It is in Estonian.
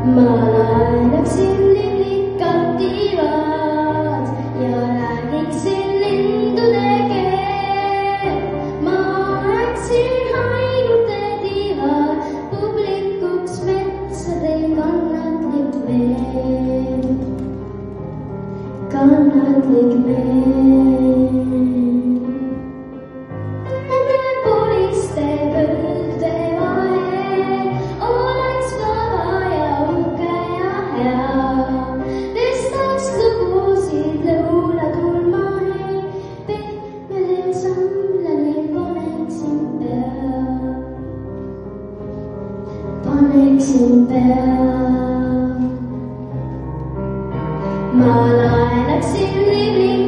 ma laenaksin liblikad tiivad ja räägiksin lindude keel. Ma anaksin haigute tiivad publikuks metsadel kannatlik meel, kannatlik meel. Nende puriste põldude vahel oleks vaba ja uhke ja hea. Tõstaks lugusid lõunatulmahe, pehmele samblale paneksin pea. Ma laenaksin liblikad